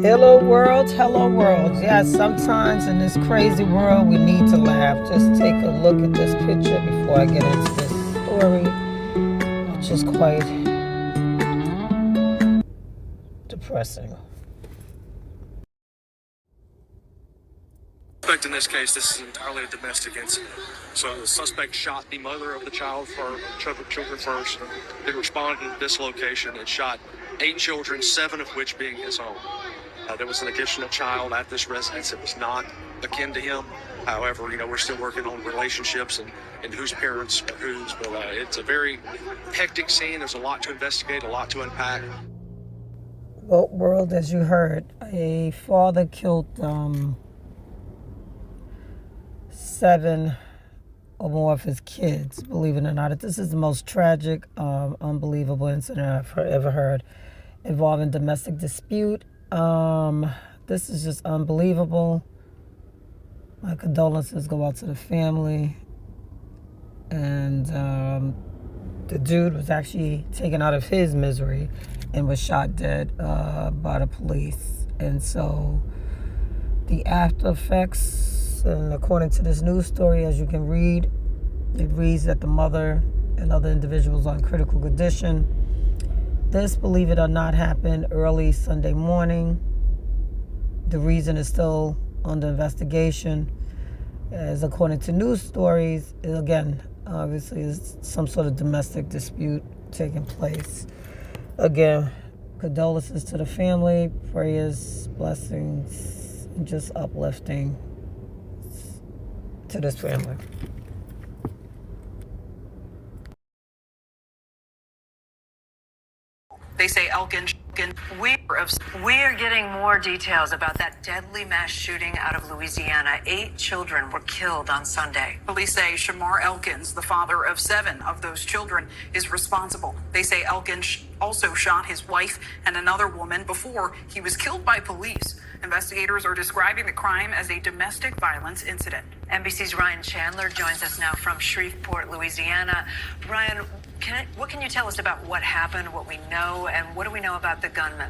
Hello world, hello world. Yes, sometimes in this crazy world we need to laugh. Just take a look at this picture before I get into this story, which is quite depressing. In this case, this is entirely a domestic incident. So the suspect shot the mother of the child children first, then responded to this location and shot 8 children, 7 of which being his own. There was an additional child at this residence that was not akin to him. However, we're still working on relationships and whose parents are whose. But it's a very hectic scene. There's a lot to investigate, a lot to unpack. Well, world, as you heard, a father killed 7 or more of his kids. Believe it or not, this is the most tragic, unbelievable incident I've ever heard involving domestic dispute. This is just unbelievable. My condolences go out to the family. And the dude was actually taken out of his misery and was shot dead by the police. And so the after effects, and according to this news story, as you can read, it reads that the mother and other individuals are in critical condition. This, believe it or not, happened early Sunday morning. The reason is still under investigation. As according to news stories, again, obviously, is some sort of domestic dispute taking place. Again, condolences to the family, prayers, blessings, and just uplifting to this family. They say Elkins. We're getting more details about that deadly mass shooting out of Louisiana. 8 children were killed on Sunday. Police say Shamar Elkins, the father of 7 of those children, is responsible. They say Elkins also shot his wife and another woman before he was killed by police. Investigators are describing the crime as a domestic violence incident. NBC's Ryan Chandler joins us now from Shreveport, Louisiana. Ryan, what can you tell us about what happened, what we know, and what do we know about the gunman?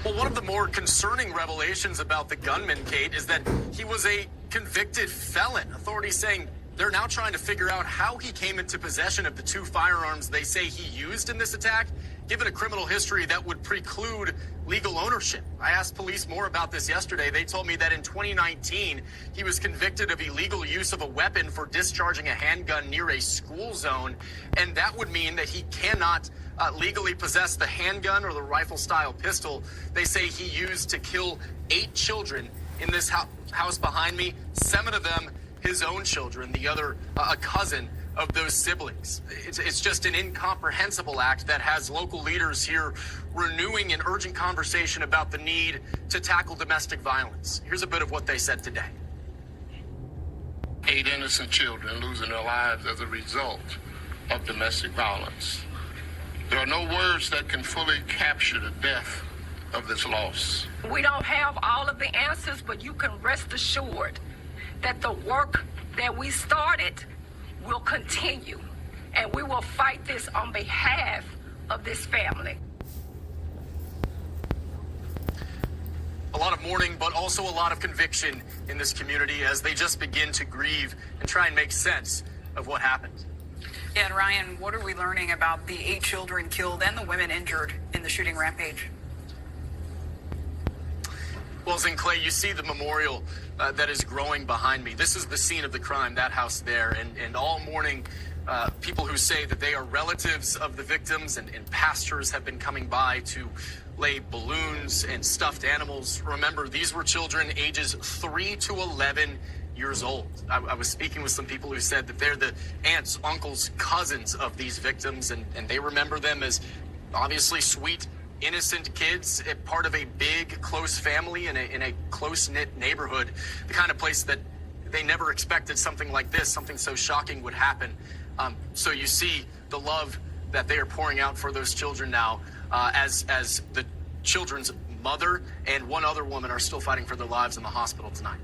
Well, one of the more concerning revelations about the gunman, Kate, is that he was a convicted felon. Authorities saying they're now trying to figure out how he came into possession of the 2 firearms they say he used in this attack, given a criminal history that would preclude legal ownership. I asked police more about this yesterday. They told me that in 2019, he was convicted of illegal use of a weapon for discharging a handgun near a school zone, and that would mean that he cannot legally possess the handgun or the rifle-style pistol they say he used to kill 8 children in this house behind me, 7 of them his own children, the other a cousin of those siblings. It's just an incomprehensible act that has local leaders here renewing an urgent conversation about the need to tackle domestic violence. Here's a bit of what they said today. 8 innocent children losing their lives as a result of domestic violence. There are no words that can fully capture the depth of this loss. We don't have all of the answers, but you can rest assured that the work that we started will continue, and we will fight this on behalf of this family. A lot of mourning, but also a lot of conviction in this community as they just begin to grieve and try and make sense of what happened. Yeah, and Ryan, what are we learning about the 8 children killed and the women injured in the shooting rampage? Well, Clay, you see the memorial that is growing behind me. This is the scene of the crime, that house there. And all morning, people who say that they are relatives of the victims and pastors have been coming by to lay balloons and stuffed animals. Remember, these were children ages 3 to 11 years old. I was speaking with some people who said that they're the aunts, uncles, cousins of these victims, and they remember them as obviously sweet, innocent kids, part of a big, close family in a close-knit neighborhood, the kind of place that they never expected something like this, something so shocking would happen. So you see the love that they are pouring out for those children now, as the children's mother and one other woman are still fighting for their lives in the hospital tonight.